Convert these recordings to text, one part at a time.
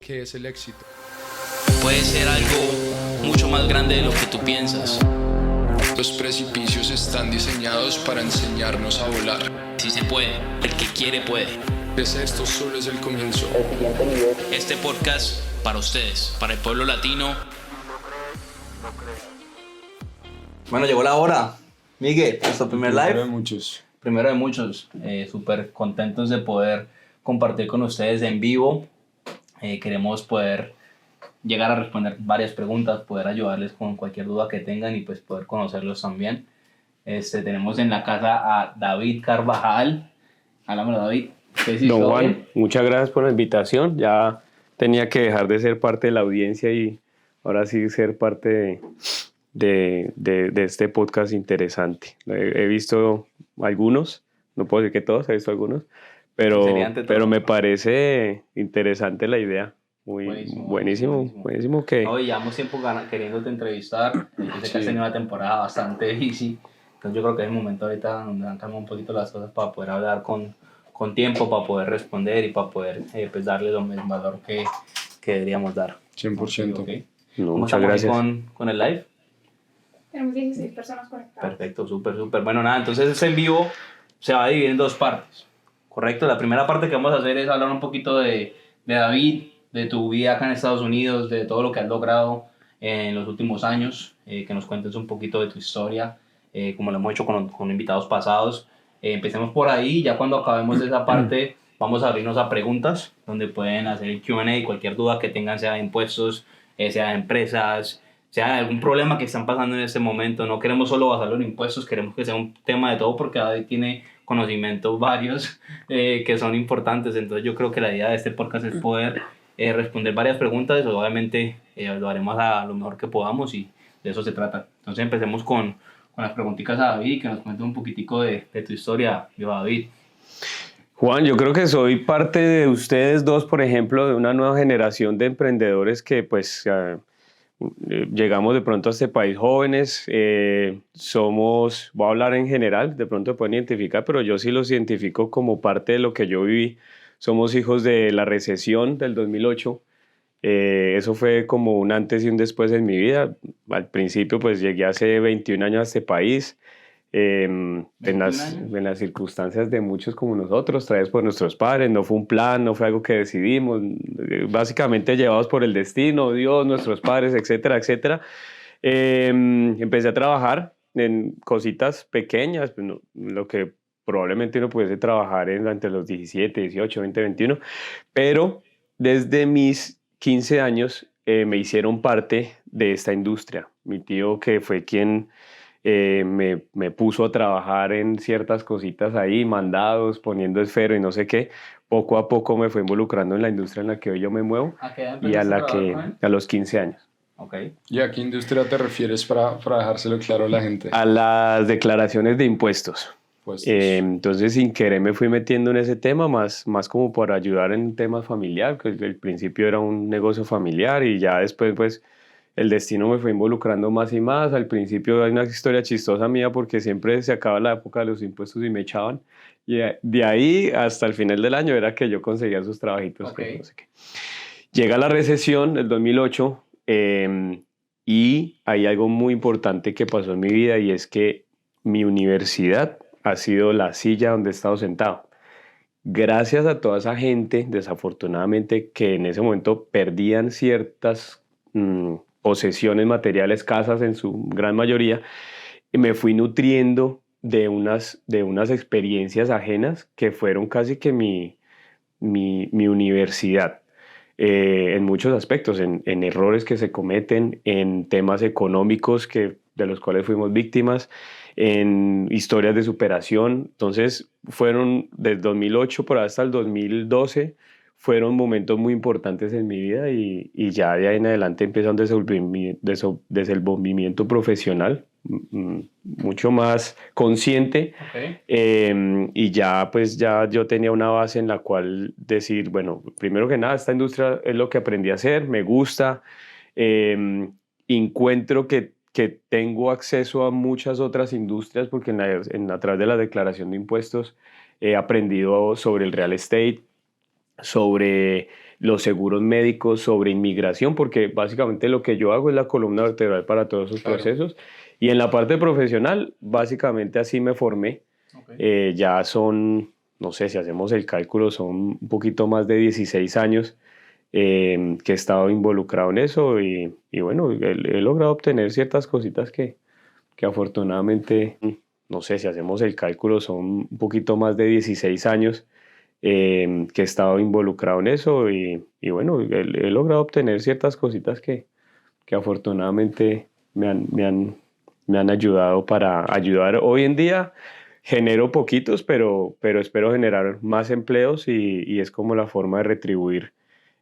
¿Qué es el éxito? Puede ser algo mucho más grande de lo que tú piensas. Los precipicios están diseñados para enseñarnos a volar. Si se puede, el que quiere puede. Esto solo es el comienzo. Este podcast para ustedes, para el pueblo latino. Bueno, llegó la hora. Miguel, nuestro primer live. Primero de muchos. Súper contentos de poder compartir con ustedes en vivo. Queremos poder llegar a responder varias preguntas, poder ayudarles con cualquier duda que tengan y pues poder conocerlos también. Tenemos en la casa a David Carvajal. Háblamelo, David. Don Juan, muchas gracias por la invitación. Ya tenía que dejar de ser parte de la audiencia y ahora sí ser parte de este podcast interesante. He visto algunos, no puedo decir que todos, he visto algunos, pero me parece interesante la idea. Buenísimo que... Hoy llevamos tiempo queriéndote entrevistar. Yo sé que has tenido una temporada bastante difícil. Entonces yo creo que es el momento ahorita donde han cambiado un poquito las cosas para poder hablar con tiempo, para poder responder y para poder pues darle lo mismo valor que deberíamos dar. 100%. Okay. No, muchas gracias. Con el live? Tenemos 16 personas conectadas. Perfecto, súper. Bueno, nada, entonces este en vivo se va a dividir en dos partes. ¿Correcto? La primera parte que vamos a hacer es hablar un poquito de David, de tu vida acá en Estados Unidos, de todo lo que has logrado en los últimos años, que nos cuentes un poquito de tu historia, como lo hemos hecho con invitados pasados. Empecemos por ahí, ya cuando acabemos de esa parte vamos a abrirnos a preguntas, donde pueden hacer el Q&A, cualquier duda que tengan, sea de impuestos, sea de empresas, sea de algún problema que están pasando en este momento. No queremos solo basarlo en impuestos, queremos que sea un tema de todo, porque David tiene conocimientos varios que son importantes. Entonces yo creo que la idea de este podcast es poder responder varias preguntas. Obviamente lo haremos a lo mejor que podamos y de eso se trata. Entonces empecemos con las preguntitas a David, que nos cuente un poquitico de tu historia. Yo, David. Juan, yo creo que soy parte de ustedes dos, por ejemplo, de una nueva generación de emprendedores que pues llegamos de pronto a este país jóvenes. Voy a hablar en general, de pronto pueden identificar, pero yo sí los identifico como parte de lo que yo viví. Somos hijos de la recesión del 2008. Eso fue como un antes y un después en mi vida. Al principio pues llegué hace 21 años a este país, en las circunstancias de muchos como nosotros, traídos por nuestros padres. No fue un plan, no fue algo que decidimos, básicamente llevados por el destino, Dios, nuestros padres, etcétera, etcétera. Empecé a trabajar en cositas pequeñas, pues lo que probablemente uno pudiese trabajar entre los 17, 18, 20, 21, pero desde mis 15 años me hicieron parte de esta industria. Mi tío, que fue quien me puso a trabajar en ciertas cositas ahí, mandados, poniendo esfero y no sé qué, poco a poco me fue involucrando en la industria en la que hoy yo me muevo y a los 15 años. Okay. ¿Y a qué industria te refieres para dejárselo claro a la gente? A las declaraciones de impuestos. Entonces sin querer me fui metiendo en ese tema más como para ayudar en temas familiares, que al principio era un negocio familiar y ya después pues el destino me fue involucrando más y más. Al principio hay una historia chistosa mía porque siempre se acaba la época de los impuestos y me echaban, y de ahí hasta el final del año era que yo conseguía esos trabajitos. Okay. Pues, no sé qué. Llega la recesión del 2008 y hay algo muy importante que pasó en mi vida, y es que mi universidad ha sido la silla donde he estado sentado. Gracias a toda esa gente, desafortunadamente, que en ese momento perdían ciertas posesiones materiales, casas en su gran mayoría, y me fui nutriendo de unas experiencias ajenas que fueron casi que mi universidad. En muchos aspectos, en errores que se cometen, en temas económicos de los cuales fuimos víctimas, en historias de superación. Entonces fueron desde 2008 por hasta el 2012, fueron momentos muy importantes en mi vida, y ya de ahí en adelante empieza un desenvolvimiento profesional mucho más consciente. Okay. Y ya pues ya yo tenía una base en la cual decir, bueno, primero que nada, esta industria es lo que aprendí a hacer, me gusta, encuentro que tengo acceso a muchas otras industrias, porque a través de la declaración de impuestos he aprendido sobre el real estate, sobre los seguros médicos, sobre inmigración, porque básicamente lo que yo hago es la columna vertebral para todos esos Claro. procesos. Y en la parte profesional, básicamente así me formé. Ya son, no sé si hacemos el cálculo, son un poquito más de 16 años que he estado involucrado en eso y bueno, he logrado obtener ciertas cositas que afortunadamente, no sé si hacemos el cálculo, son un poquito más de 16 años que he estado involucrado en eso y bueno, he logrado obtener ciertas cositas que afortunadamente me han ayudado para ayudar. Hoy en día genero poquitos, pero espero generar más empleos y es como la forma de retribuir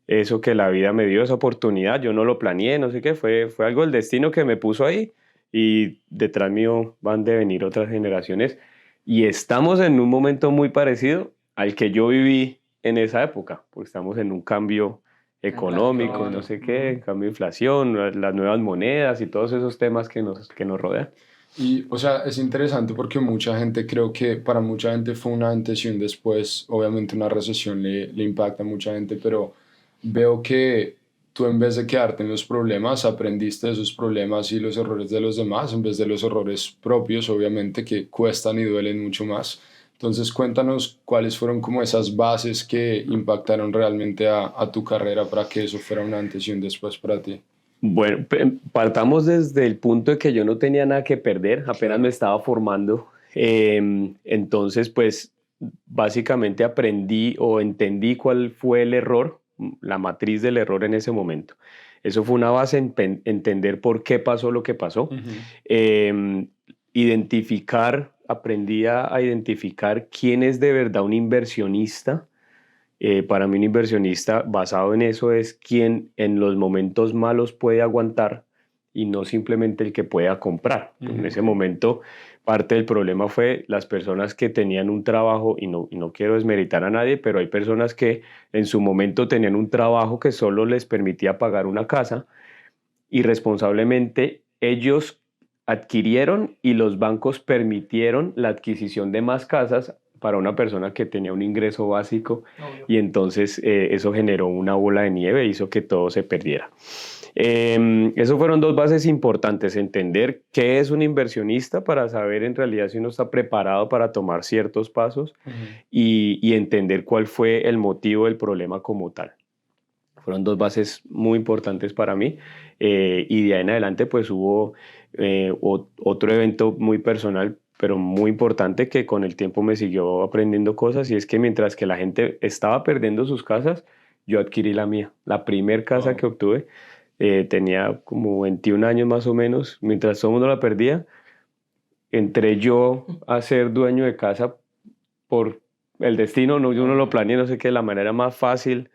eso que la vida me dio, esa oportunidad. Yo no lo planeé, no sé qué, fue algo del destino que me puso ahí y detrás mío van de venir otras generaciones y estamos en un momento muy parecido al que yo viví en esa época, porque estamos en un cambio económico, Inflación. no sé qué, cambio de inflación, las nuevas monedas y todos esos temas que nos rodean. Y, o sea, es interesante porque mucha gente, creo que para mucha gente fue una antes y un después. Obviamente una recesión le impacta a mucha gente, pero veo que tú en vez de quedarte en los problemas, aprendiste de esos problemas y los errores de los demás, en vez de los errores propios, obviamente, que cuestan y duelen mucho más. Entonces, cuéntanos cuáles fueron como esas bases que impactaron realmente a tu carrera para que eso fuera un antes y un después para ti. Bueno, partamos desde el punto de que yo no tenía nada que perder, apenas me estaba formando. Entonces, pues básicamente aprendí o entendí cuál fue el error, la matriz del error en ese momento. Eso fue una base en entender por qué pasó lo que pasó. Eh, Aprendí a identificar quién es de verdad un inversionista. Para mí un inversionista basado en eso es quien en los momentos malos puede aguantar y no simplemente el que pueda comprar. En ese momento parte del problema fue las personas que tenían un trabajo, y no quiero desmeritar a nadie, pero hay personas que en su momento tenían un trabajo que solo les permitía pagar una casa y responsablemente ellos adquirieron y los bancos permitieron la adquisición de más casas para una persona que tenía un ingreso básico y entonces eso generó una bola de nieve e hizo que todo se perdiera. Eso fueron dos bases importantes, entender qué es un inversionista para saber en realidad si uno está preparado para tomar ciertos pasos y entender cuál fue el motivo del problema como tal. Fueron dos bases muy importantes para mí y de ahí en adelante pues hubo otro evento muy personal pero muy importante que con el tiempo me siguió aprendiendo cosas y es que mientras que la gente estaba perdiendo sus casas, yo adquirí la mía. La primer casa que obtuve tenía como 21 años más o menos, mientras todo el mundo la perdía, entré yo a ser dueño de casa por el destino, no, yo no lo planeé, no sé qué, la manera más fácil.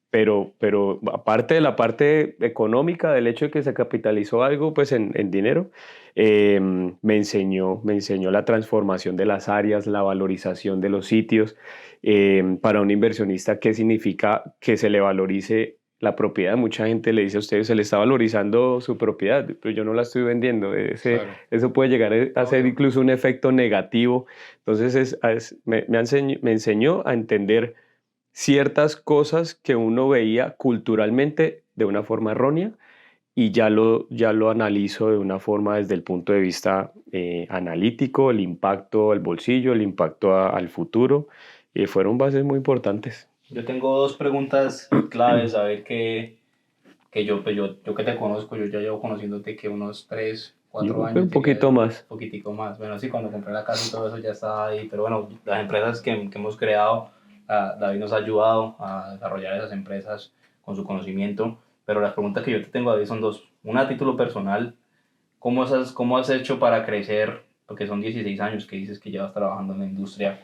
Pero aparte de la parte económica, del hecho de que se capitalizó algo pues en dinero, me enseñó la transformación de las áreas, la valorización de los sitios. Para un inversionista, ¿qué significa que se le valorice la propiedad? Mucha gente le dice a usted, se le está valorizando su propiedad, pero yo no la estoy vendiendo. Claro. Eso puede llegar a ser incluso un efecto negativo. Entonces me enseñó a entender ciertas cosas que uno veía culturalmente de una forma errónea y ya lo analizo de una forma desde el punto de vista analítico, el impacto al bolsillo, el impacto al futuro, fueron bases muy importantes. Yo tengo dos preguntas claves, a ver yo que te conozco, yo ya llevo conociéndote que unos 3, 4 años. Un poquito más. Un poquitico más. Bueno, sí, cuando compré la casa y todo eso ya estaba ahí, pero bueno, las empresas que hemos creado, David nos ha ayudado a desarrollar esas empresas con su conocimiento, pero las preguntas que yo te tengo, David, son dos. Una a título personal, ¿cómo has hecho para crecer? Porque son 16 años que dices que llevas trabajando en la industria.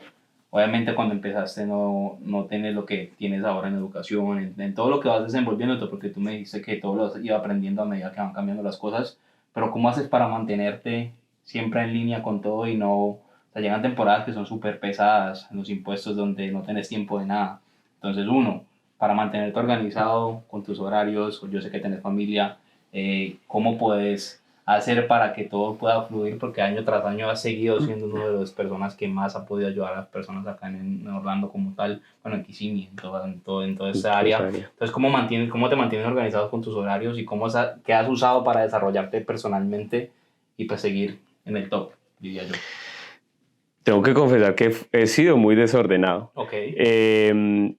Obviamente cuando empezaste no tienes lo que tienes ahora en educación, en todo lo que vas desenvolviendo, porque tú me dijiste que todo lo ibas aprendiendo a medida que van cambiando las cosas, pero ¿cómo haces para mantenerte siempre en línea con todo y no... O sea, llegan temporadas que son súper pesadas en los impuestos donde no tenés tiempo de nada. Entonces, uno, para mantenerte organizado con tus horarios, yo sé que tenés familia, ¿cómo puedes hacer para que todo pueda fluir? Porque año tras año has seguido siendo una de las personas que más ha podido ayudar a las personas acá en Orlando como tal, bueno, en Kissimmee, en toda esa área. Entonces, ¿cómo te mantienes organizado con tus horarios y qué has usado para desarrollarte personalmente y pues seguir en el top, diría yo? Tengo que confesar que he sido muy desordenado. Okay.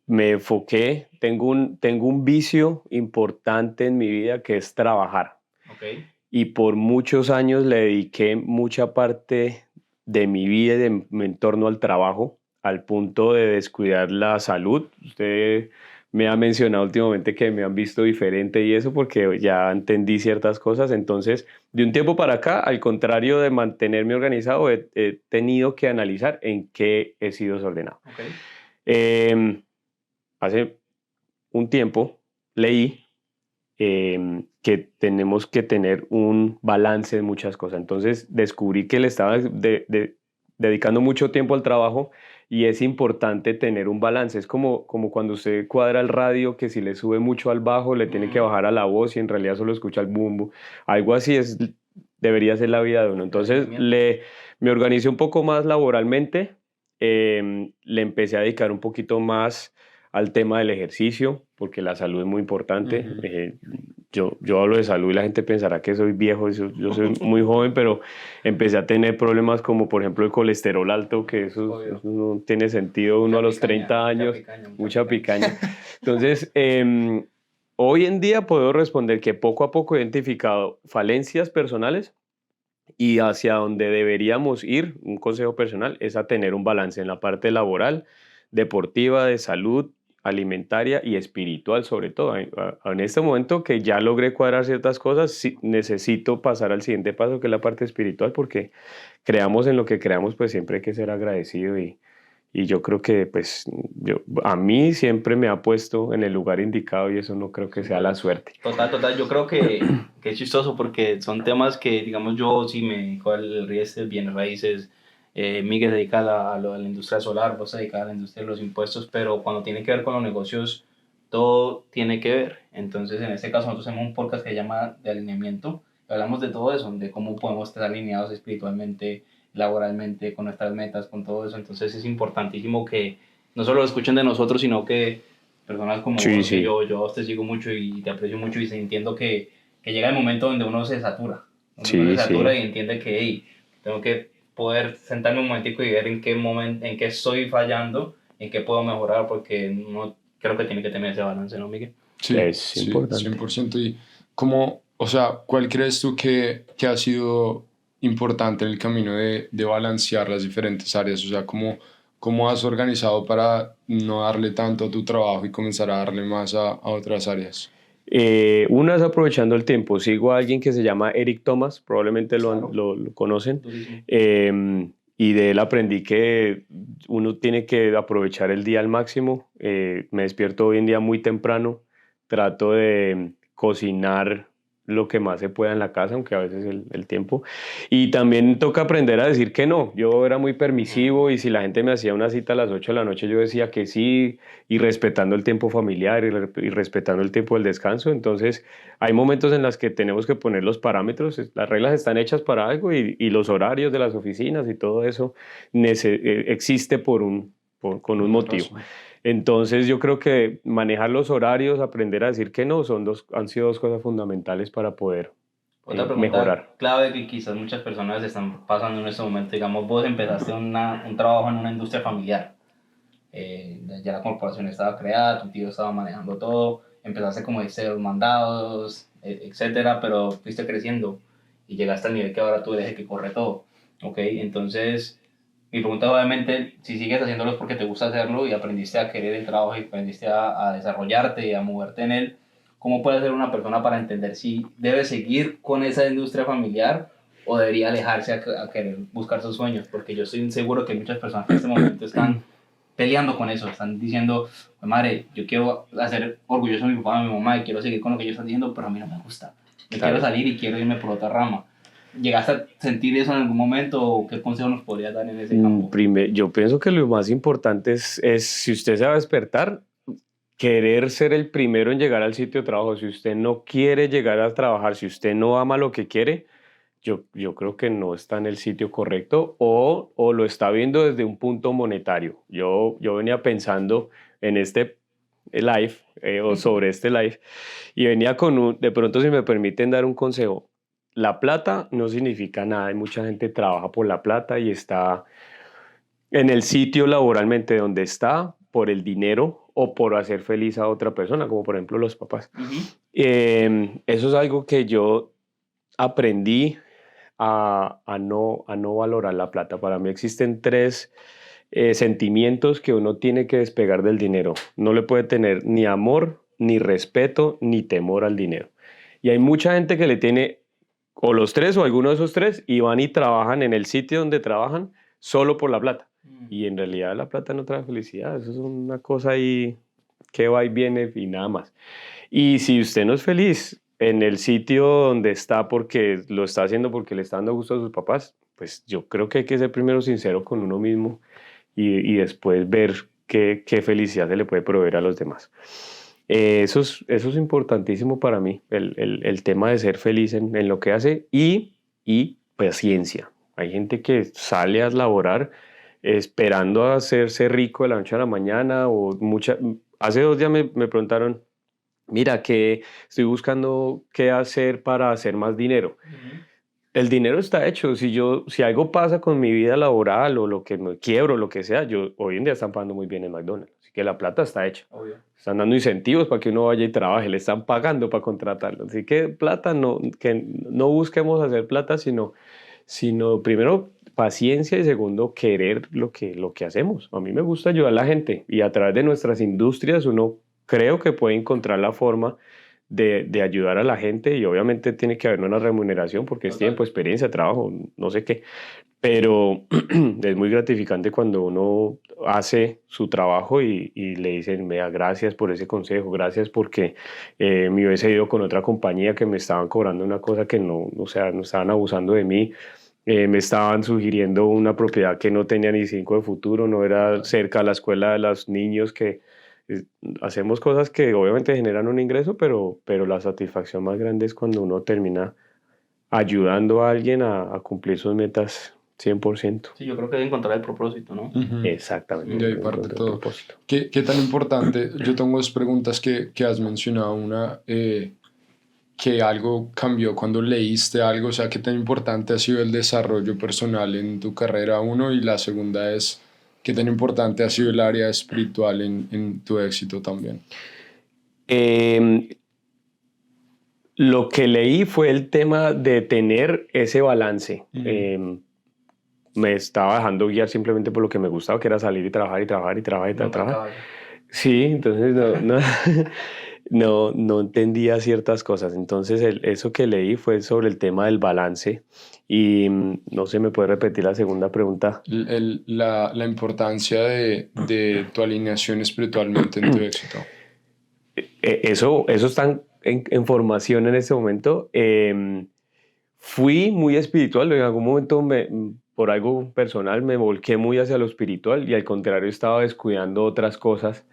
Me enfoqué, tengo un vicio importante en mi vida que es trabajar. Okay. Y por muchos años le dediqué mucha parte de mi vida y de mi entorno al trabajo, al punto de descuidar la salud. Usted me ha mencionado últimamente que me han visto diferente y eso porque ya entendí ciertas cosas. Entonces, de un tiempo para acá, al contrario de mantenerme organizado, he tenido que analizar en qué he sido desordenado. Okay. Hace un tiempo leí que tenemos que tener un balance en muchas cosas. Entonces descubrí que le estaba dedicando mucho tiempo al trabajo y es importante tener un balance. Es como cuando usted cuadra el radio, que si le sube mucho al bajo, le tiene que bajar a la voz y en realidad solo escucha el boom. Algo así debería ser la vida de uno. Entonces me organicé un poco más laboralmente, le empecé a dedicar un poquito más al tema del ejercicio, porque la salud es muy importante. Yo hablo de salud y la gente pensará que soy viejo, yo soy muy joven, pero empecé a tener problemas como por ejemplo el colesterol alto, que eso no tiene sentido, uno a los 30 años, mucha picaña. Entonces, hoy en día puedo responder que poco a poco he identificado falencias personales y hacia donde deberíamos ir, un consejo personal, es a tener un balance en la parte laboral, deportiva, de salud, alimentaria y espiritual sobre todo. En este momento que ya logré cuadrar ciertas cosas, sí, necesito pasar al siguiente paso, que es la parte espiritual, porque creamos en lo que creamos, pues siempre hay que ser agradecido y yo creo que pues a mí siempre me ha puesto en el lugar indicado y eso no creo que sea la suerte. Total, yo creo que es chistoso porque son temas que, digamos, yo sí me dedico al riesgo, bienes raíces, Miguel se dedica a la industria solar, vos se dedicas a la industria de los impuestos, pero cuando tiene que ver con los negocios, todo tiene que ver. Entonces, en este caso, nosotros tenemos un podcast que se llama De Alineamiento, y hablamos de todo eso, de cómo podemos estar alineados espiritualmente, laboralmente, con nuestras metas, con todo eso. Entonces, es importantísimo que no solo lo escuchen de nosotros, sino que personas como vos, que yo te sigo mucho y te aprecio mucho y entiendo que llega el momento donde uno se satura, y entiende que, hey, tengo que poder sentarme un momentico y ver en qué estoy fallando, en qué puedo mejorar, porque uno creo que tiene que tener ese balance, ¿no, Miguel? Sí, Es importante. 100%. Y ¿cuál crees tú que ha sido importante en el camino de balancear las diferentes áreas? O sea, ¿cómo has organizado para no darle tanto a tu trabajo y comenzar a darle más a otras áreas? Una es aprovechando el tiempo. Sigo a alguien que se llama Eric Thomas, probablemente lo conocen, y de él aprendí que uno tiene que aprovechar el día al máximo. Me despierto hoy en día muy temprano, trato de cocinar lo que más se pueda en la casa, aunque a veces el tiempo. Y también toca aprender a decir que no. Yo era muy permisivo y si la gente me hacía una cita a las 8 de la noche, yo decía que sí, y respetando el tiempo familiar y respetando el tiempo del descanso. Entonces, hay momentos en los que tenemos que poner los parámetros. Las reglas están hechas para algo y los horarios de las oficinas y todo eso existe con un motivo. Razón. Entonces yo creo que manejar los horarios, aprender a decir que no, han sido dos cosas fundamentales para poder Otra pregunta mejorar. clave que quizás muchas personas están pasando en este momento, digamos, vos empezaste un trabajo en una industria familiar, ya la corporación estaba creada, tu tío estaba manejando todo, empezaste como dice los mandados, etcétera, pero fuiste creciendo y llegaste al nivel que ahora tú eres el que corre todo, ¿ok? Entonces, mi pregunta obviamente, si sigues haciéndolo es porque te gusta hacerlo y aprendiste a querer el trabajo y aprendiste a desarrollarte y a moverte en él, ¿cómo puede ser una persona para entender si debe seguir con esa industria familiar o debería alejarse a querer buscar sus sueños? Porque yo estoy seguro que hay muchas personas que en este momento están peleando con eso, están diciendo, madre, yo quiero hacer orgulloso a mi papá, a mi mamá y quiero seguir con lo que ellos están diciendo, pero a mí no me gusta. Quiero salir y quiero irme por otra rama. ¿Llegaste a sentir eso en algún momento o qué consejo nos podrías dar en ese campo? Yo pienso que lo más importante es si usted se va a despertar, querer ser el primero en llegar al sitio de trabajo. Si usted no quiere llegar a trabajar, si usted no ama lo que quiere, yo creo que no está en el sitio correcto o lo está viendo desde un punto monetario. Yo venía pensando en este live o sobre este live y venía con de pronto si me permiten dar un consejo, la plata no significa nada, hay mucha gente que trabaja por la plata y está en el sitio laboralmente donde está por el dinero o por hacer feliz a otra persona, como por ejemplo los papás. Eso es algo que yo aprendí a no valorar la plata. Para mí existen tres sentimientos que uno tiene que despegar del dinero. No le puede tener ni amor, ni respeto, ni temor al dinero. Y hay mucha gente que le tiene o los tres o alguno de esos tres y van y trabajan en el sitio donde trabajan solo por la plata. Y en realidad la plata no trae felicidad. Eso es una cosa ahí que va y viene y nada más. Y si usted no es feliz en el sitio donde está porque lo está haciendo porque le está dando gusto a sus papás, pues yo creo que hay que ser primero sincero con uno mismo y después ver qué felicidad se le puede proveer a los demás. Eso es importantísimo para mí, el tema de ser feliz en lo que hace y paciencia. Hay gente que sale a laborar esperando a hacerse rico de la noche a la mañana hace 2 días me preguntaron, mira, que estoy buscando qué hacer para hacer más dinero. El dinero está hecho. Si algo pasa con mi vida laboral o lo que me quiebro, lo que sea, hoy en día están pagando muy bien en McDonald's. Así que la plata está hecha. Obvio. Están dando incentivos para que uno vaya y trabaje. Le están pagando para contratarlo. Así que que no busquemos hacer plata, sino primero paciencia y segundo querer lo que hacemos. A mí me gusta ayudar a la gente y a través de nuestras industrias uno creo que puede encontrar la forma de ayudar a la gente y obviamente tiene que haber una remuneración porque es tiempo, experiencia, trabajo, no sé qué, pero es muy gratificante cuando uno hace su trabajo y le dicen, vea, gracias por ese consejo, gracias porque me hubiese ido con otra compañía que me estaban cobrando una cosa que no estaban abusando de mí. Me estaban sugiriendo una propiedad que no tenía ni 5 de futuro, no era cerca a la escuela de los niños que hacemos cosas que obviamente generan un ingreso, pero la satisfacción más grande es cuando uno termina ayudando a alguien a cumplir sus metas 100%. Sí, yo creo que debe encontrar el propósito, ¿no? Exactamente. De ahí parte todo. ¿Qué tan importante? Yo tengo 2 preguntas que has mencionado. Una, que algo cambió cuando leíste algo, o sea, ¿qué tan importante ha sido el desarrollo personal en tu carrera? Uno, y la segunda es, ¿qué tan importante ha sido el área espiritual en tu éxito también? Lo que leí fue el tema de tener ese balance. Me estaba dejando guiar simplemente por lo que me gustaba, que era salir y trabajar y trabajar y trabajar y trabajar. Sí, entonces no entendía ciertas cosas. Entonces eso que leí fue sobre el tema del balance. Y no sé, ¿me puede repetir la segunda pregunta? La importancia de tu alineación espiritualmente en tu éxito. Eso está en formación en este momento. Fui muy espiritual, en algún momento por algo personal me volqué muy hacia lo espiritual y al contrario estaba descuidando otras cosas,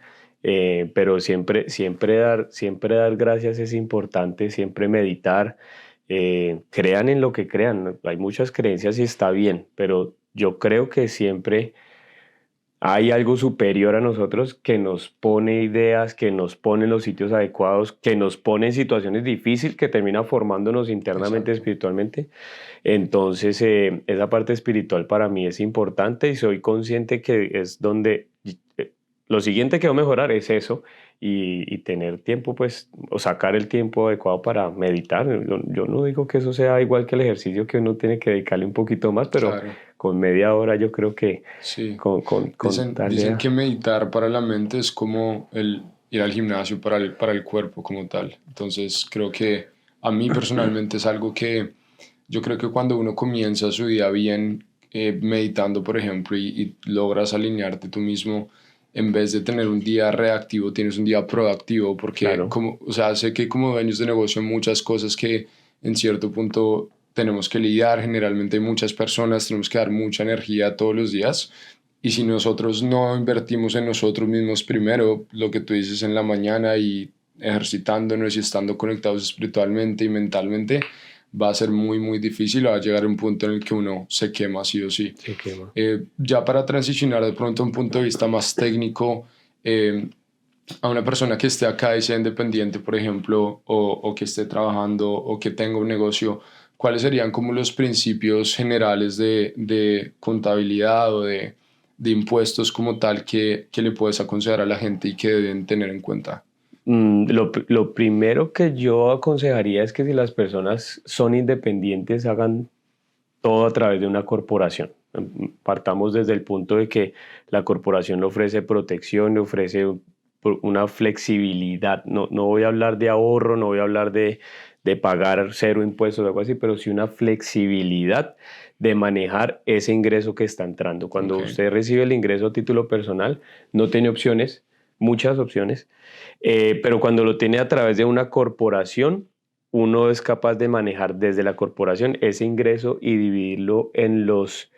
pero siempre dar gracias es importante, siempre meditar, crean en lo que crean, hay muchas creencias y está bien, pero yo creo que siempre hay algo superior a nosotros que nos pone ideas, que nos pone en los sitios adecuados, que nos pone en situaciones difíciles, que termina formándonos internamente, espiritualmente. Entonces, esa parte espiritual para mí es importante y soy consciente que es donde lo siguiente que va a mejorar es eso y tener tiempo, pues, o sacar el tiempo adecuado para meditar. Yo no digo que eso sea igual que el ejercicio, que uno tiene que dedicarle un poquito más, pero claro, con media hora yo creo que sí. Dicen que meditar para la mente es como ir al gimnasio para el cuerpo como tal. Entonces creo que a mí personalmente es algo que yo creo que cuando uno comienza su día bien, meditando por ejemplo y logras alinearte tú mismo, en vez de tener un día reactivo, tienes un día proactivo, porque claro, sé que como dueños de negocio hay muchas cosas que en cierto punto tenemos que lidiar. Generalmente hay muchas personas, tenemos que dar mucha energía todos los días, y si nosotros no invertimos en nosotros mismos primero, lo que tú dices en la mañana y ejercitándonos y estando conectados espiritualmente y mentalmente, va a ser muy, muy difícil, va a llegar a un punto en el que uno se quema sí o sí. Se quema. Ya para transicionar de pronto a un punto de vista más técnico, a una persona que esté acá y sea independiente, por ejemplo, o que esté trabajando o que tenga un negocio, ¿cuáles serían como los principios generales de contabilidad o de impuestos como tal que le puedes aconsejar a la gente y que deben tener en cuenta? Lo primero que yo aconsejaría es que si las personas son independientes hagan todo a través de una corporación. Partamos desde el punto de que la corporación le ofrece protección, le ofrece una flexibilidad. No voy a hablar de ahorro, no voy a hablar de pagar cero impuestos o algo así, pero sí una flexibilidad de manejar ese ingreso que está entrando. Cuando usted recibe el ingreso a título personal, no tiene opciones, muchas opciones, pero cuando lo tiene a través de una corporación, uno es capaz de manejar desde la corporación ese ingreso y dividirlo en los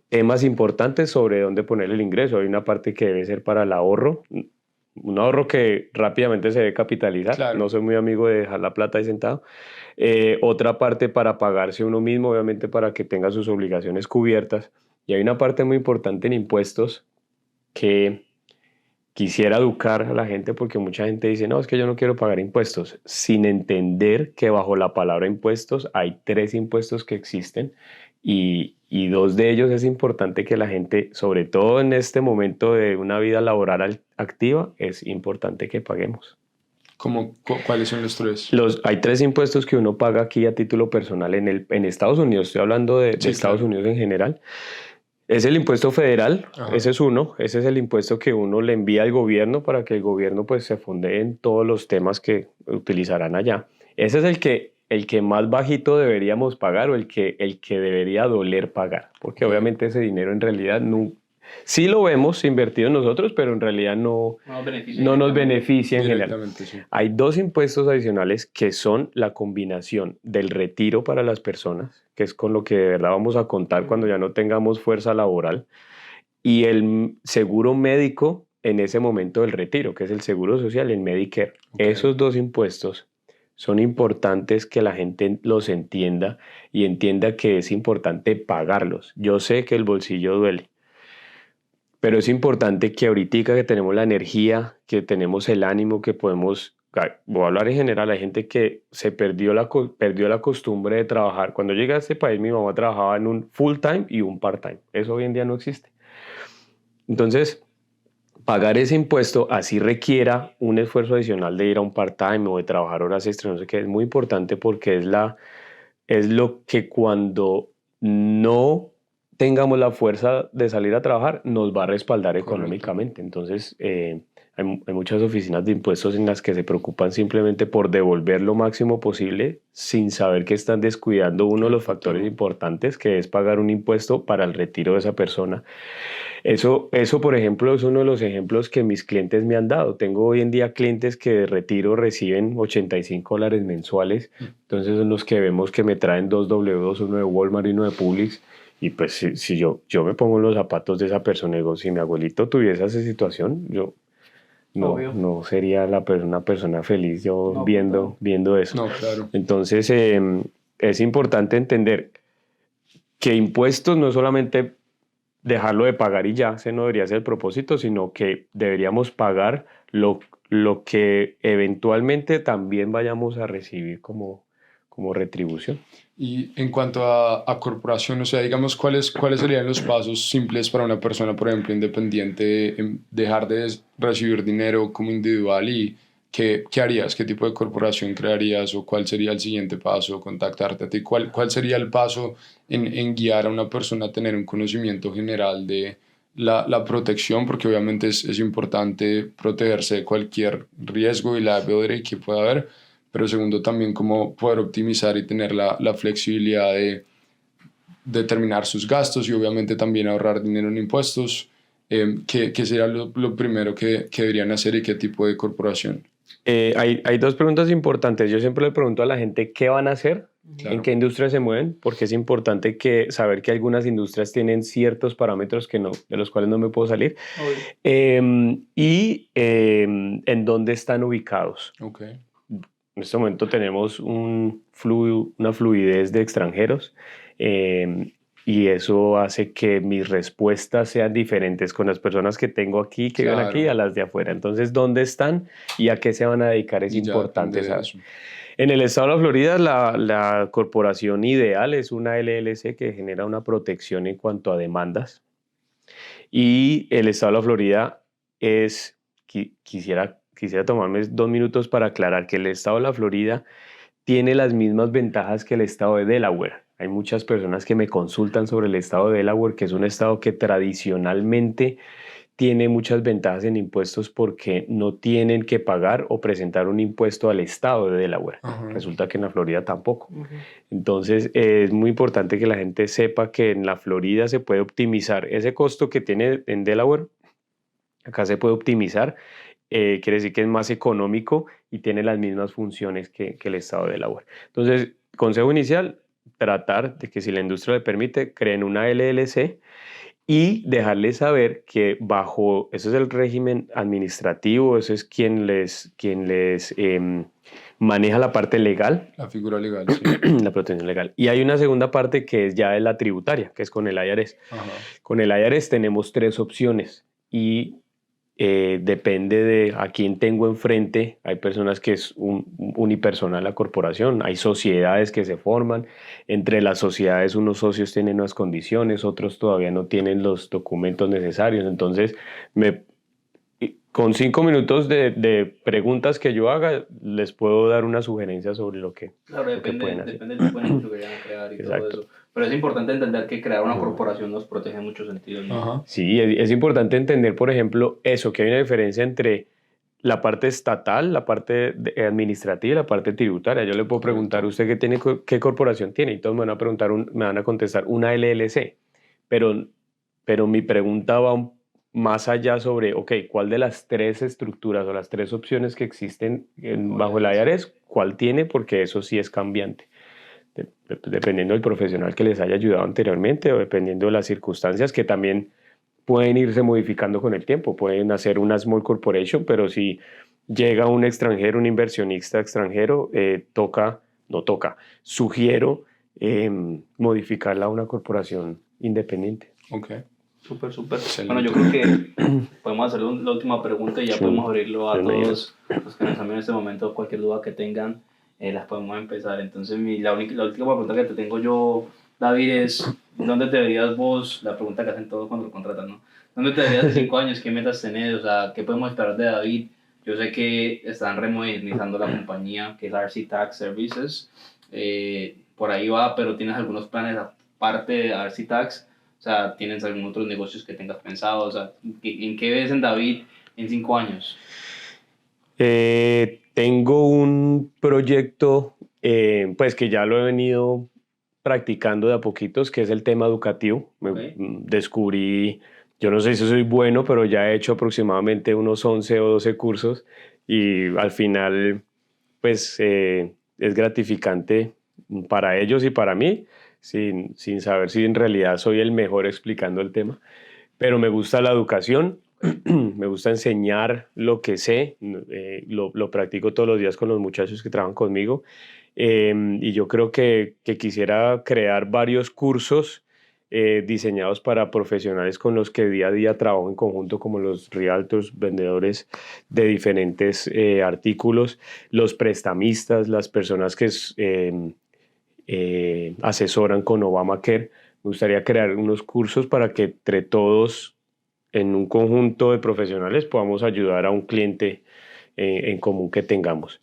temas importantes sobre dónde poner el ingreso. Hay una parte que debe ser para el ahorro, un ahorro que rápidamente se debe capitalizar. Claro. No soy muy amigo de dejar la plata ahí sentado. Otra parte para pagarse uno mismo, obviamente para que tenga sus obligaciones cubiertas. Y hay una parte muy importante en impuestos que quisiera educar a la gente, porque mucha gente dice, no, es que yo no quiero pagar impuestos, sin entender que bajo la palabra impuestos hay 3 impuestos que existen y 2 de ellos es importante que la gente, sobre todo en este momento de una vida laboral activa, es importante que paguemos. ¿Cuáles son los 3? Hay 3 impuestos que uno paga aquí a título personal en Estados Unidos, estoy hablando de Estados Unidos en general. Es el impuesto federal. Ajá. Ese es uno, ese es el impuesto que uno le envía al gobierno para que el gobierno pues se fondee en todos los temas que utilizarán allá. Ese es el que más bajito deberíamos pagar o el que debería doler pagar, porque obviamente ese dinero en realidad no, sí lo vemos invertido en nosotros, pero en realidad no nos beneficia en general. Sí. Hay 2 impuestos adicionales que son la combinación del retiro para las personas, que es con lo que de verdad vamos a contar cuando ya no tengamos fuerza laboral, y el seguro médico en ese momento del retiro, que es el seguro social, el Medicare. Okay. Esos 2 impuestos son importantes que la gente los entienda y entienda que es importante pagarlos. Yo sé que el bolsillo duele, pero es importante que ahorita que tenemos la energía, que tenemos el ánimo, que podemos, voy a hablar en general, hay gente que se perdió la costumbre de trabajar. Cuando llegué a este país, mi mamá trabajaba en un full time y un part time. Eso hoy en día no existe. Entonces, pagar ese impuesto así requiera un esfuerzo adicional de ir a un part time o de trabajar horas extras, no sé qué, es muy importante porque es lo que cuando no tengamos la fuerza de salir a trabajar, nos va a respaldar económicamente. Entonces, hay muchas oficinas de impuestos en las que se preocupan simplemente por devolver lo máximo posible sin saber que están descuidando uno de los factores importantes, que es pagar un impuesto para el retiro de esa persona. Eso, por ejemplo, es uno de los ejemplos que mis clientes me han dado. Tengo hoy en día clientes que de retiro reciben $85 mensuales. Entonces son los que vemos que me traen 2 W2, uno de Walmart y uno de Publix. Y pues si yo me pongo en los zapatos de esa persona y digo, si mi abuelito tuviese esa situación, yo no sería una persona feliz yo viendo eso. No, claro. Entonces es importante entender que impuestos no solamente dejarlo de pagar y ya, ese no debería ser el propósito, sino que deberíamos pagar lo que eventualmente también vayamos a recibir como retribución. Y en cuanto a corporación, o sea, digamos, ¿cuáles serían los pasos simples para una persona, por ejemplo, independiente, en dejar de recibir dinero como individual y qué harías? ¿Qué tipo de corporación crearías o cuál sería el siguiente paso? Contactarte a ti. ¿Cuál sería el paso en guiar a una persona a tener un conocimiento general de la protección? Porque obviamente es importante protegerse de cualquier riesgo y liability que pueda haber, pero segundo también cómo poder optimizar y tener la flexibilidad de determinar sus gastos y obviamente también ahorrar dinero en impuestos. ¿Qué sería lo primero que deberían hacer y qué tipo de corporación? Hay 2 preguntas importantes. Yo siempre le pregunto a la gente qué van a hacer, claro, en qué industria se mueven, porque es importante saber que algunas industrias tienen ciertos parámetros de los cuales no me puedo salir, y en dónde están ubicados. Okay. en este momento tenemos una fluidez de extranjeros y eso hace que mis respuestas sean diferentes con las personas que tengo aquí, que viven aquí, a las de afuera. Entonces, ¿dónde están y a qué se van a dedicar? Es importante saber. En el estado de la Florida, la corporación ideal es una LLC que genera una protección en cuanto a demandas. Y el estado de la Florida es, quisiera tomarme 2 minutos para aclarar que el estado de la Florida tiene las mismas ventajas que el estado de Delaware. Hay muchas personas que me consultan sobre el estado de Delaware, que es un estado que tradicionalmente tiene muchas ventajas en impuestos porque no tienen que pagar o presentar un impuesto al estado de Delaware. Resulta que en la Florida tampoco. Entonces es muy importante que la gente sepa que en la Florida se puede optimizar ese costo que tiene en Delaware. Acá se puede optimizar. Quiere decir que es más económico y tiene las mismas funciones que el estado de Delaware. Entonces, consejo inicial, tratar de que si la industria le permite, creen una LLC y dejarles saber que bajo, eso es el régimen administrativo, eso es quien les maneja la parte legal. La figura legal, sí. La protección legal. Y hay una segunda parte que es ya de la tributaria, que es con el IRS. Con el IRS tenemos 3 opciones y depende de a quién tengo enfrente. Hay personas que es unipersonal la corporación, hay sociedades que se forman, entre las sociedades unos socios tienen unas condiciones, otros todavía no tienen los documentos necesarios. Entonces con 5 minutos de preguntas que yo haga les puedo dar una sugerencia sobre lo que, depende del tipo de negocio que vayan a crear y todo eso. Pero es importante entender que crear una corporación nos protege en muchos sentidos, ¿no? Sí, es importante entender, por ejemplo, eso, que hay una diferencia entre la parte estatal, la parte administrativa y la parte tributaria. Yo le puedo preguntar, ¿usted qué corporación tiene? Y todos me van a contestar una LLC. Pero mi pregunta va más allá sobre, ¿cuál de las 3 estructuras o las 3 opciones que existen bajo el IRS, cuál tiene? Porque eso sí es cambiante. Dependiendo del profesional que les haya ayudado anteriormente o dependiendo de las circunstancias que también pueden irse modificando con el tiempo. Pueden hacer una small corporation, pero si llega un extranjero, un inversionista extranjero, sugiero modificarla a una corporación independiente. Súper. Bueno, yo creo que podemos hacer la última pregunta y ya podemos abrirlo a todos los que nos están viendo en este momento. Cualquier duda que tengan, las podemos empezar. Entonces, la última pregunta que te tengo yo, David, es ¿dónde te verías vos? La pregunta que hacen todos cuando lo contratan, ¿no? ¿Dónde te verías de 5 años? ¿Qué metas tenés? O sea, ¿qué podemos esperar de David? Yo sé que están remodernizando la compañía, que es RC Tax Services. Por ahí va, pero ¿tienes algunos planes aparte de RC Tax? O sea, ¿tienes algún otros negocios que tengas pensado? O sea, ¿en qué ves en David en 5 años? Tengo un proyecto, pues que ya lo he venido practicando de a poquitos, que es el tema educativo. Descubrí, yo no sé si soy bueno, pero ya he hecho aproximadamente unos 11 o 12 cursos y al final, pues es gratificante para ellos y para mí, sin saber si en realidad soy el mejor explicando el tema, pero me gusta la educación, me gusta enseñar lo que sé, lo practico todos los días con los muchachos que trabajan conmigo, y yo creo que quisiera crear varios cursos diseñados para profesionales con los que día a día trabajo en conjunto, como los realtors, vendedores de diferentes artículos, los prestamistas, las personas que asesoran con Obamacare. Me gustaría crear unos cursos para que entre todos, en un conjunto de profesionales, podamos ayudar a un cliente en común que tengamos.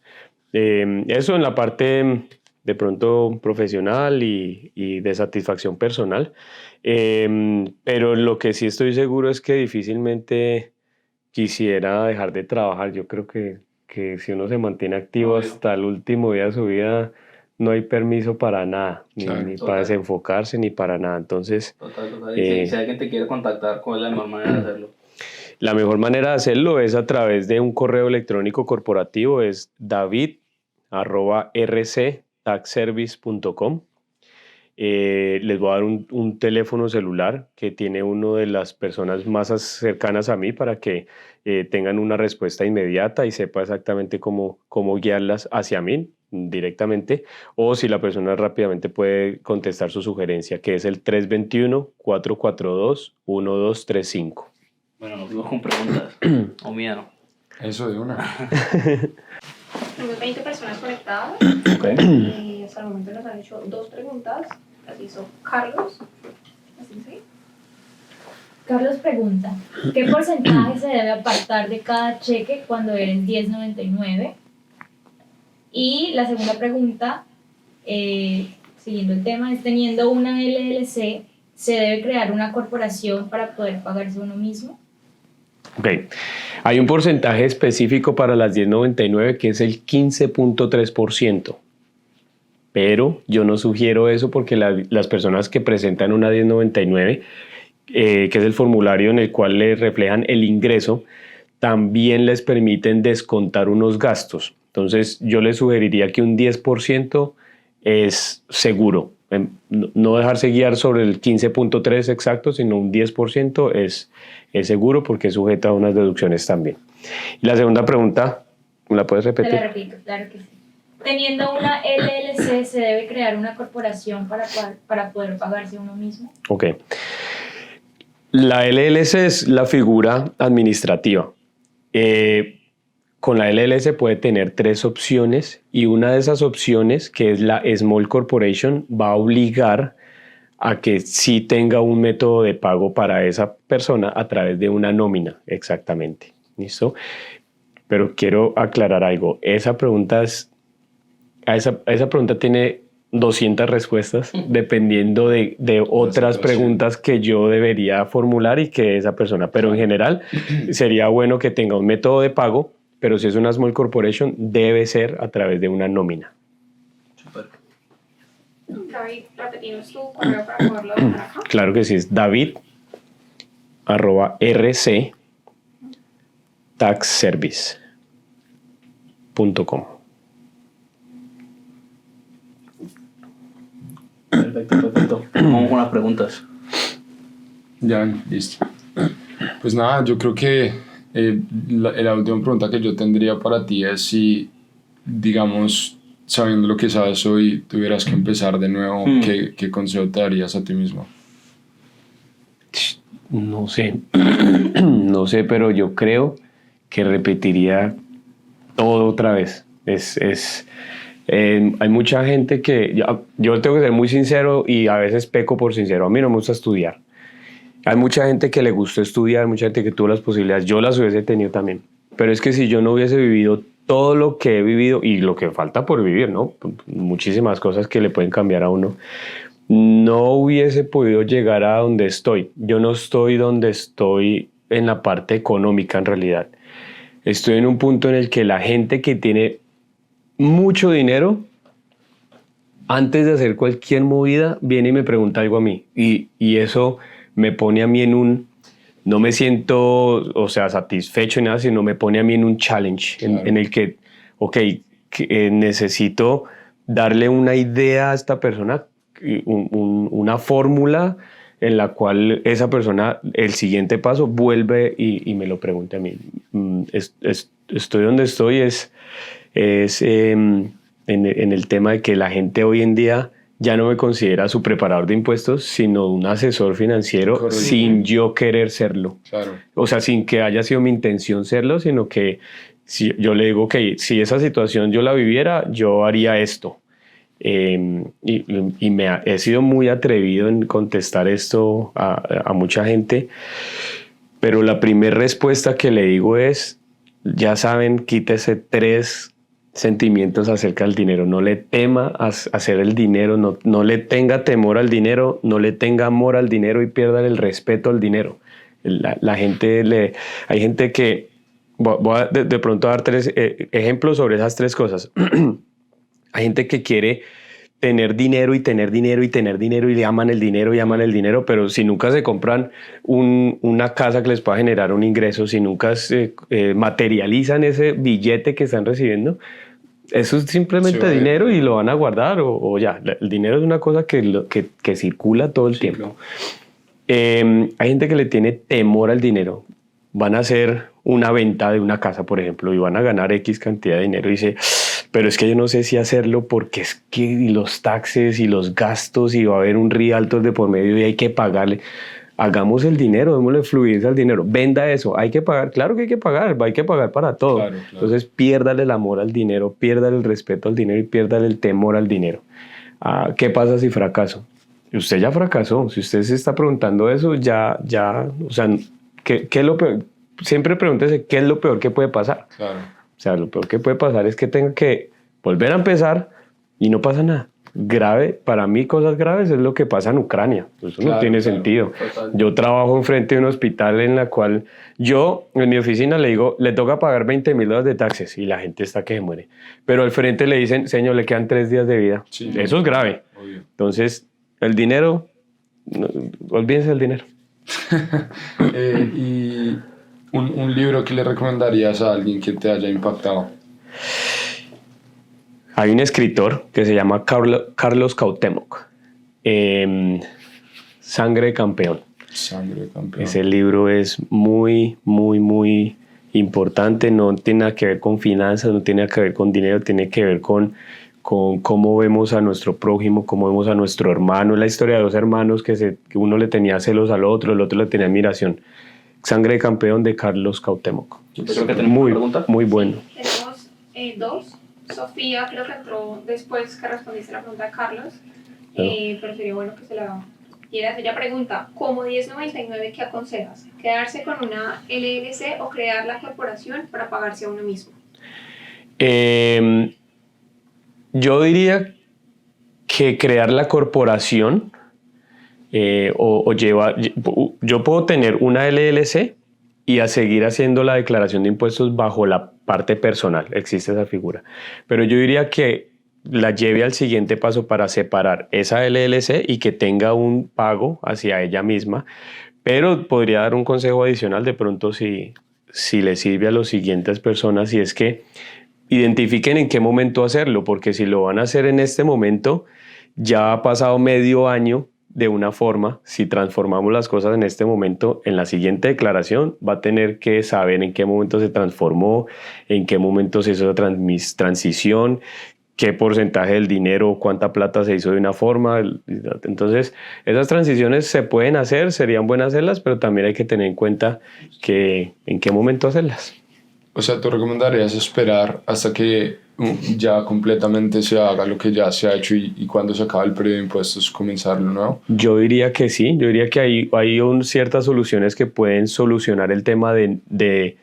Eso en la parte de pronto profesional y de satisfacción personal. Pero lo que sí estoy seguro es que difícilmente quisiera dejar de trabajar. Yo creo que si uno se mantiene activo hasta el último día de su vida, no hay permiso para nada, ni para desenfocarse, ni para nada. Entonces, Si alguien te quiere contactar, ¿cuál es la mejor manera de hacerlo? La mejor manera de hacerlo es a través de un correo electrónico corporativo, es david@rctaxservice.com. Les voy a dar un teléfono celular que tiene una de las personas más cercanas a mí para que tengan una respuesta inmediata y sepa exactamente cómo guiarlas hacia mí directamente, o si la persona rápidamente puede contestar su sugerencia, que es el 321-442-1235. Bueno, nos fuimos con preguntas. O miedo. Eso de una. Tenemos 20 personas conectadas Okay. y hasta el momento nos han hecho 2 preguntas. Las hizo Carlos. ¿Así se? Carlos pregunta, ¿qué porcentaje se debe apartar de cada cheque cuando eres 1099? Y la segunda pregunta, siguiendo el tema, es teniendo una LLC, ¿se debe crear una corporación para poder pagarse uno mismo? Ok, hay un porcentaje específico para las 1099 que es el 15.3%, pero yo no sugiero eso porque las personas que presentan una 1099, que es el formulario en el cual le reflejan el ingreso, también les permiten descontar unos gastos. Entonces yo les sugeriría que un 10% es seguro. No dejarse guiar sobre el 15.3 exacto, sino un 10% es seguro porque es sujeta a unas deducciones también. Y la segunda pregunta, ¿me la puedes repetir? Te la repito, claro que sí. Teniendo una LLC, ¿se debe crear una corporación para poder pagarse uno mismo? Ok. La LLC es la figura administrativa. Con la LLC puede tener 3 opciones y una de esas opciones, que es la Small Corporation, va a obligar a que sí tenga un método de pago para esa persona a través de una nómina, exactamente. ¿Listo? Pero quiero aclarar algo. Esa pregunta tiene 200 respuestas dependiendo de otras preguntas que yo debería formular y que esa persona. Pero en general sería bueno que tenga un método de pago, pero si es una small corporation debe ser a través de una nómina. Super. David, repetimos tu correo para poderlo dejar acá. Claro que sí, es david@rctaxservice.com. Perfecto. Vamos con las preguntas. Ya, listo. Pues nada, yo creo que la última pregunta que yo tendría para ti es si, digamos, sabiendo lo que sabes hoy, tuvieras que empezar de nuevo, ¿qué consejo te darías a ti mismo? No sé, no sé, pero yo creo que repetiría todo otra vez. Hay mucha gente que, yo tengo que ser muy sincero y a veces peco por sincero, a mí no me gusta estudiar. Hay mucha gente que le gustó estudiar, mucha gente que tuvo las posibilidades, yo las hubiese tenido también. Pero es que si yo no hubiese vivido todo lo que he vivido y lo que falta por vivir, ¿no? Muchísimas cosas que le pueden cambiar a uno, no hubiese podido llegar a donde estoy. Yo no estoy donde estoy en la parte económica en realidad. Estoy en un punto en el que la gente que tiene mucho dinero, antes de hacer cualquier movida, viene y me pregunta algo a mí. Y eso me pone a mí no me siento, o sea, satisfecho ni nada, sino me pone a mí en un challenge, claro, en el que, necesito darle una idea a esta persona, una fórmula en la cual esa persona, el siguiente paso, vuelve y me lo pregunte a mí. Estoy donde estoy, en el tema de que la gente hoy en día ya no me considera su preparador de impuestos, sino un asesor financiero. Correcto. Sin yo querer serlo. Claro. O sea, sin que haya sido mi intención serlo, sino que si yo le digo, si esa situación yo la viviera, yo haría esto. He sido muy atrevido en contestar esto a mucha gente, pero la primera respuesta que le digo es, ya saben, quítese 3 sentimientos acerca del dinero. No le tema hacer el dinero, no le tenga temor al dinero, no le tenga amor al dinero y pierda el respeto al dinero. Hay gente que, voy a de pronto dar 3 ejemplos sobre esas 3 cosas. Hay gente que quiere tener dinero y tener dinero y tener dinero y le aman el dinero, pero si nunca se compran una casa que les pueda generar un ingreso, si nunca materializan ese billete que están recibiendo, eso es simplemente Sí, dinero y lo van a guardar o ya. El dinero es una cosa que circula todo el tiempo. Hay gente que le tiene temor al dinero. Van a hacer una venta de una casa, por ejemplo, y van a ganar X cantidad de dinero y dice, pero es que yo no sé si hacerlo porque es que y los taxes y los gastos y va a haber un realtor de por medio y hay que pagarle. Hagamos el dinero, démosle fluidez al dinero. Venda eso, hay que pagar. Claro que hay que pagar para todo. Claro. Entonces, piérdale el amor al dinero, piérdale el respeto al dinero y piérdale el temor al dinero. ¿Qué pasa si fracaso? Usted ya fracasó. Si usted se está preguntando eso, ya, o sea, ¿qué es lo peor? Siempre pregúntese qué es lo peor que puede pasar. Claro. O sea, lo peor que puede pasar es que tenga que volver a empezar y no pasa nada. Grave, para mí cosas graves es lo que pasa en Ucrania. Eso no tiene sentido. Total. Yo trabajo enfrente de un hospital en la cual yo en mi oficina le digo, le toca pagar $20,000 de taxes y la gente está que se muere. Pero al frente le dicen, señor, le quedan 3 días de vida. Sí, Eso es grave. Obvio. Entonces, el dinero, olvídense del dinero. Y un libro que le recomendarías a alguien que te haya impactado. Hay un escritor que se llama Carlos Cuauhtémoc, Sangre de Campeón. Sangre de campeón. Ese libro es muy, muy, muy importante. No tiene nada que ver con finanzas, no tiene nada que ver con dinero, tiene que ver con cómo vemos a nuestro prójimo, cómo vemos a nuestro hermano. La historia de 2 hermanos que uno le tenía celos al otro, el otro le tenía admiración. Sangre de Campeón de Carlos Cuauhtémoc. Yo creo que tenemos una pregunta. Muy bueno. Tenemos 2. Sofía creo que entró después que respondiste la pregunta de Carlos, Claro. pero sería bueno que se la dieras. Ella pregunta, como 1099, ¿qué aconsejas? ¿Quedarse con una LLC o crear la corporación para pagarse a uno mismo? Yo diría que crear la corporación yo puedo tener una LLC y a seguir haciendo la declaración de impuestos bajo la parte personal, existe esa figura. Pero yo diría que la lleve al siguiente paso para separar esa LLC y que tenga un pago hacia ella misma, pero podría dar un consejo adicional de pronto si le sirve a las siguientes personas, y es que identifiquen en qué momento hacerlo, porque si lo van a hacer en este momento, ya ha pasado medio año de una forma. Si transformamos las cosas en este momento, en la siguiente declaración va a tener que saber en qué momento se transformó, en qué momento se hizo la transición, qué porcentaje del dinero, cuánta plata se hizo de una forma. Entonces, esas transiciones se pueden hacer, serían buenas hacerlas, pero también hay que tener en cuenta en qué momento hacerlas. O sea, ¿tú recomendarías esperar hasta que ya completamente se haga lo que ya se ha hecho y cuando se acaba el periodo de impuestos comenzarlo nuevo? Yo diría que sí, yo diría que hay ciertas soluciones que pueden solucionar el tema de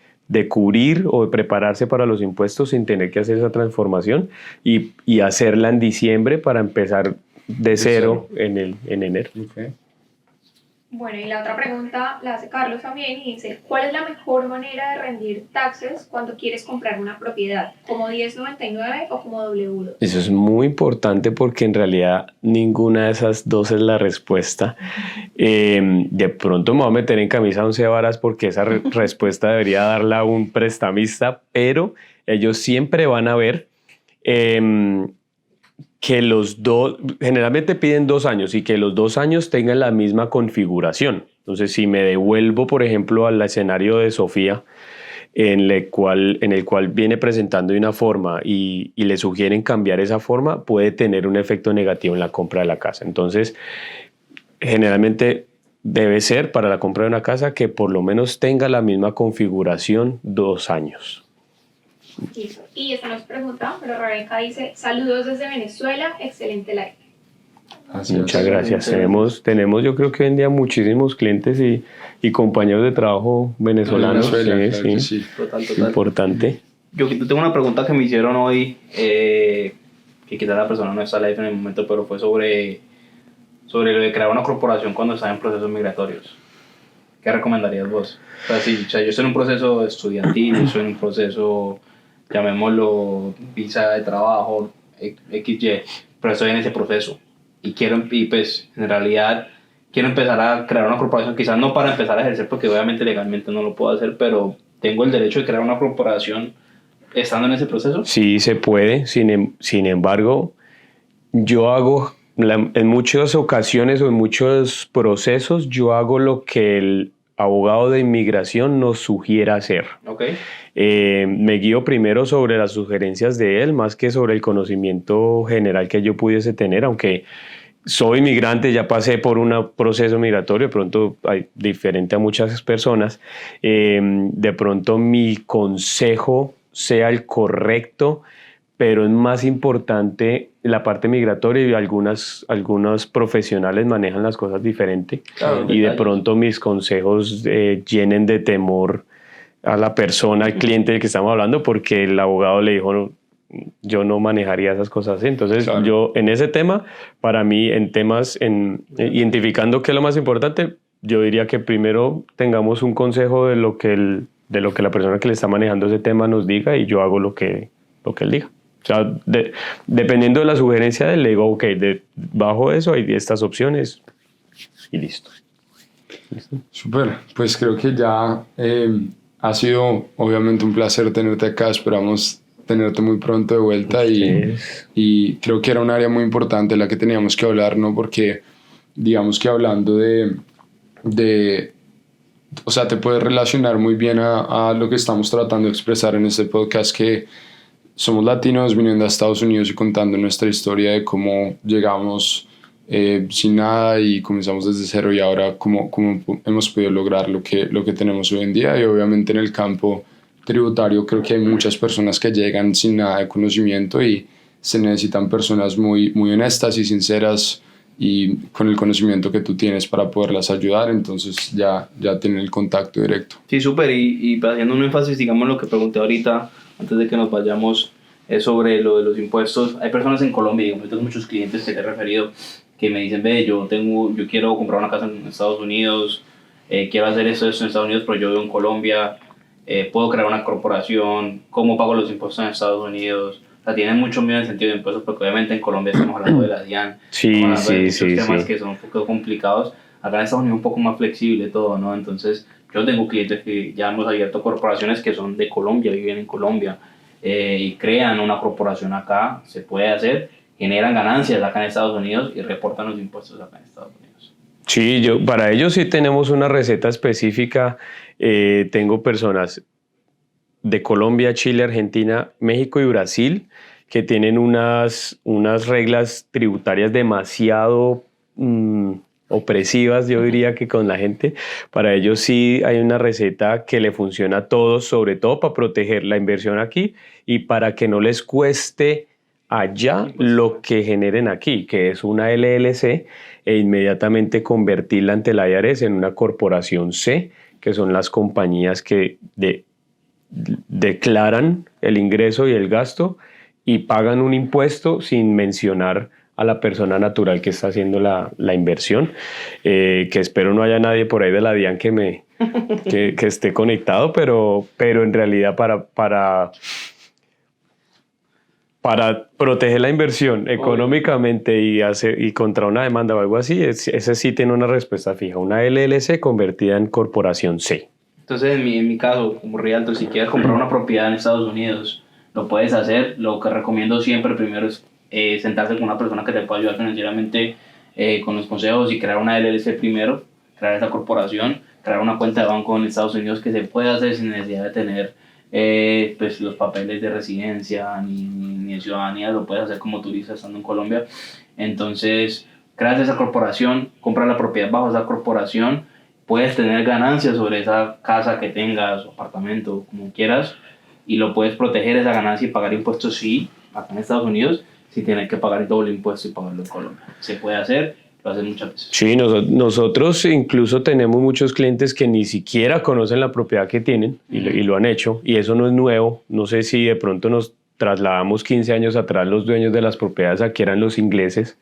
cubrir o de prepararse para los impuestos sin tener que hacer esa transformación y hacerla en diciembre para empezar de cero en enero. Okay. Bueno, y la otra pregunta la hace Carlos también y dice, ¿cuál es la mejor manera de rendir taxes cuando quieres comprar una propiedad? ¿Como 1099 o como W2? Eso es muy importante porque en realidad ninguna de esas dos es la respuesta. De pronto me voy a meter en camisa 11 varas porque esa respuesta debería darla un prestamista, pero ellos siempre van a ver que los dos, generalmente piden 2 años y que los 2 años tengan la misma configuración. Entonces, si me devuelvo, por ejemplo, al escenario de Sofía, en el cual viene presentando de una forma y le sugieren cambiar esa forma, puede tener un efecto negativo en la compra de la casa. Entonces, generalmente debe ser para la compra de una casa que por lo menos tenga la misma configuración 2 años. Listo. Y eso nos pregunta, pero Rebeca dice, saludos desde Venezuela, excelente live. Muchas gracias. Tenemos yo creo que hoy en día muchísimos clientes y compañeros de trabajo venezolanos. Venezuela, Sí, claro sí. que sí. Total. Importante. Yo tengo una pregunta que me hicieron hoy, que quizá la persona no está live en el momento, pero fue sobre lo de crear una corporación cuando está en procesos migratorios. ¿Qué recomendarías vos? O sea, yo estoy en un proceso estudiantil, estoy en un proceso, llamémoslo, visa de trabajo, XY, pero estoy en ese proceso. Y pues, en realidad, quiero empezar a crear una corporación, quizás no para empezar a ejercer, porque obviamente legalmente no lo puedo hacer, pero tengo el derecho de crear una corporación estando en ese proceso? Sí, se puede. Sin embargo, yo hago, en muchas ocasiones o en muchos procesos, yo hago lo que el abogado de inmigración nos sugiera hacer. Ok. Me guío primero sobre las sugerencias de él, más que sobre el conocimiento general que yo pudiese tener, aunque soy migrante, ya pasé por un proceso migratorio, de pronto diferente a muchas personas, de pronto mi consejo sea el correcto, pero es más importante la parte migratoria y algunos profesionales manejan las cosas diferente, Claro, y de detalles. pronto mis consejos llenen de temor a la persona, al cliente del que estamos hablando, porque el abogado le dijo, "No, yo no manejaría esas cosas así". Entonces, Claro. yo en ese tema, para mí, identificando qué es lo más importante, yo diría que primero tengamos un consejo de lo que la persona que le está manejando ese tema nos diga, y yo hago lo que él diga. O sea, dependiendo de la sugerencia de él, le digo, ok, bajo eso hay estas opciones y listo. Súper, pues creo que ya ha sido obviamente un placer tenerte acá, esperamos tenerte muy pronto de vuelta y creo que era un área muy importante la que teníamos que hablar, ¿no? Porque digamos que hablando o sea, te puedes relacionar muy bien a lo que estamos tratando de expresar en este podcast, que somos latinos viniendo a Estados Unidos y contando nuestra historia de cómo llegamos sin nada y comenzamos desde cero, y ahora cómo hemos podido lograr lo que tenemos hoy en día. Y obviamente en el campo tributario creo que hay muchas personas que llegan sin nada de conocimiento y se necesitan personas muy, muy honestas y sinceras y con el conocimiento que tú tienes para poderlas ayudar. Entonces ya tienen el contacto directo. Sí, súper, y haciendo un énfasis, digamos, lo que pregunté ahorita, antes de que nos vayamos, es sobre lo de los impuestos. Hay personas en Colombia, digamos, yo tengo muchos clientes que te he referido, que me dicen, ve, yo quiero comprar una casa en Estados Unidos, quiero hacer esto en Estados Unidos, pero yo vivo en Colombia, puedo crear una corporación, ¿cómo pago los impuestos en Estados Unidos? O sea, tienen mucho miedo en sentido de impuestos, porque obviamente en Colombia estamos hablando de la DIAN, Sí, estamos hablando de sí, muchos temas sí. que son un poco complicados. Acá en Estados Unidos es un poco más flexible todo, ¿no? Entonces, yo tengo clientes que ya hemos abierto corporaciones que son de Colombia, viven en Colombia, y crean una corporación acá, se puede hacer, generan ganancias acá en Estados Unidos y reportan los impuestos acá en Estados Unidos. Sí, para ello sí tenemos una receta específica. Tengo personas de Colombia, Chile, Argentina, México y Brasil que tienen unas reglas tributarias demasiado opresivas, yo diría, que con la gente. Para ellos sí hay una receta que le funciona a todos, sobre todo para proteger la inversión aquí y para que no les cueste allá lo que generen aquí, que es una LLC, e inmediatamente convertirla ante el IRS en una corporación C, que son las compañías que declaran el ingreso y el gasto y pagan un impuesto sin mencionar a la persona natural que está haciendo la inversión, que espero no haya nadie por ahí de la DIAN que esté conectado, pero en realidad para proteger la inversión económicamente y contra una demanda o algo así, ese sí tiene una respuesta fija, una LLC convertida en corporación C. Entonces, en mi caso, como realtor, si quieres comprar una propiedad en Estados Unidos, lo puedes hacer. Lo que recomiendo siempre primero es sentarse con una persona que te pueda ayudar financieramente con los consejos y crear una LLC primero, crear esa corporación, crear una cuenta de banco en Estados Unidos que se puede hacer sin necesidad de tener pues los papeles de residencia ni de ciudadanía. Lo puedes hacer como turista estando en Colombia. Entonces, creas esa corporación, compras la propiedad bajo esa corporación, puedes tener ganancias sobre esa casa que tengas o apartamento, como quieras, y lo puedes proteger esa ganancia y pagar impuestos, sí, acá en Estados Unidos, sin tener que pagar el doble impuesto y pagarlo en Colombia. Se puede hacer, lo hacen muchas veces. Sí, nosotros incluso tenemos muchos clientes que ni siquiera conocen la propiedad que tienen y lo han hecho, y eso no es nuevo. No sé si de pronto nos trasladamos 15 años atrás, los dueños de las propiedades aquí eran los ingleses,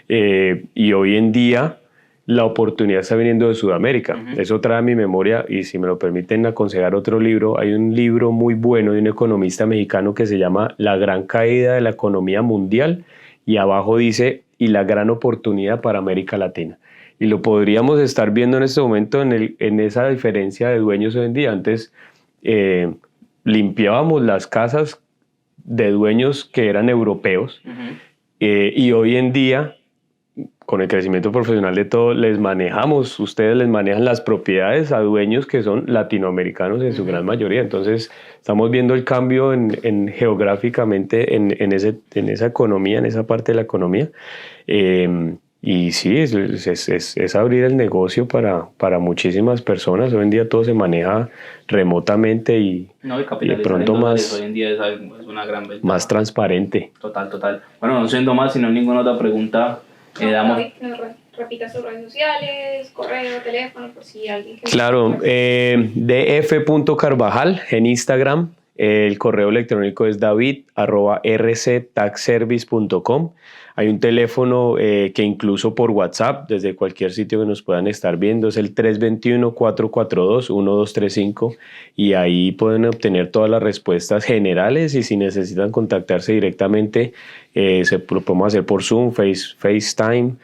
y hoy en día la oportunidad está viniendo de Sudamérica. Eso trae a mi memoria, y si me lo permiten aconsejar otro libro, hay un libro muy bueno de un economista mexicano que se llama La gran caída de la economía mundial, y abajo dice, y la gran oportunidad para América Latina. Y lo podríamos estar viendo en este momento en esa diferencia de dueños hoy en día. Antes limpiábamos las casas de dueños que eran europeos y hoy en día, con el crecimiento profesional de todo, ustedes les manejan las propiedades a dueños que son latinoamericanos en su gran mayoría. Entonces, estamos viendo el cambio geográficamente en esa economía, en esa parte de la economía. Y sí, es abrir el negocio para muchísimas personas. Hoy en día todo se maneja remotamente y de pronto más, hoy en día es una gran ventaja. más transparente. Total. Bueno, no siendo más, sino ninguna otra pregunta, damos... David, que nos repita sus redes sociales, correo, teléfono, por si alguien... Claro, df.carvajal en Instagram. El correo electrónico es david@rctaxservice.com. Hay un teléfono que incluso por WhatsApp, desde cualquier sitio que nos puedan estar viendo, es el 321-442-1235 y ahí pueden obtener todas las respuestas generales y si necesitan contactarse directamente, lo podemos hacer por Zoom, FaceTime,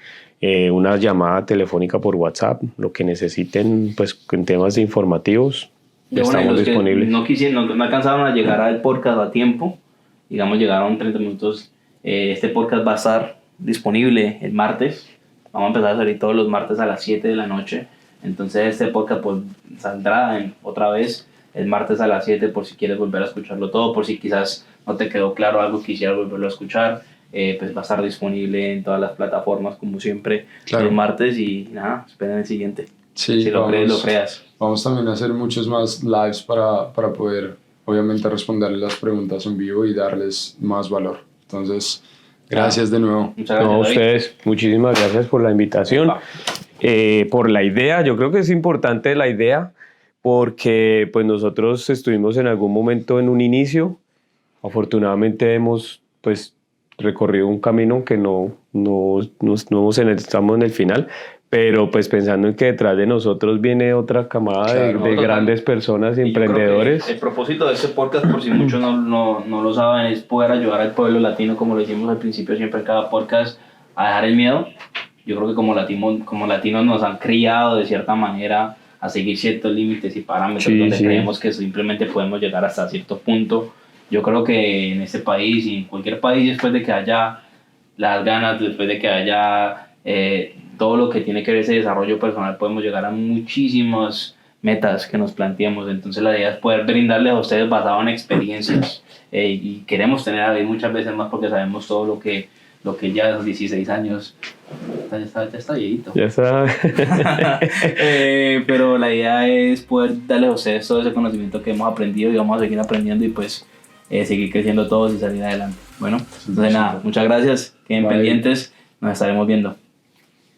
una llamada telefónica por WhatsApp, lo que necesiten pues en temas informativos. Estamos disponibles. No alcanzaron a llegar al podcast a tiempo, digamos llegaron 30 minutos. Este podcast va a estar disponible el martes. Vamos a empezar a salir todos los martes a las 7 de la noche. Entonces este podcast pues, saldrá otra vez el martes a las 7 por si quieres volver a escucharlo todo, por si quizás no te quedó claro algo, quisieras volverlo a escuchar. Pues va a estar disponible en todas las plataformas como siempre el martes y nada, esperen el siguiente. Sí, si lo creas. Vamos también a hacer muchos más lives para poder obviamente responderles las preguntas en vivo y darles más valor. Entonces, gracias de nuevo. Muchas gracias, a ustedes, muchísimas gracias por la invitación, por la idea. Yo creo que es importante la idea porque pues nosotros estuvimos en algún momento en un inicio. Afortunadamente hemos pues recorrido un camino que no estamos en el final, pero pues pensando en que detrás de nosotros viene otra camada de grandes personas y emprendedores. El propósito de este podcast, por si muchos no lo saben, es poder ayudar al pueblo latino, como lo decimos al principio siempre en cada podcast, a dejar el miedo. Yo creo que como latinos nos han criado de cierta manera a seguir ciertos límites y parámetros donde creemos que simplemente podemos llegar hasta cierto punto. Yo creo que en este país y en cualquier país, después de que haya las ganas, después de que haya todo lo que tiene que ver ese desarrollo personal, podemos llegar a muchísimas metas que nos planteamos. Entonces la idea es poder brindarles a ustedes basado en experiencias y queremos tener a David muchas veces más porque sabemos todo lo que ya a los 16 años ya está viejito. Ya está. Pero la idea es poder darles a ustedes todo ese conocimiento que hemos aprendido y vamos a seguir aprendiendo y pues seguir creciendo todos y salir adelante. Bueno, entonces nada, muchas gracias, queden pendientes, nos estaremos viendo.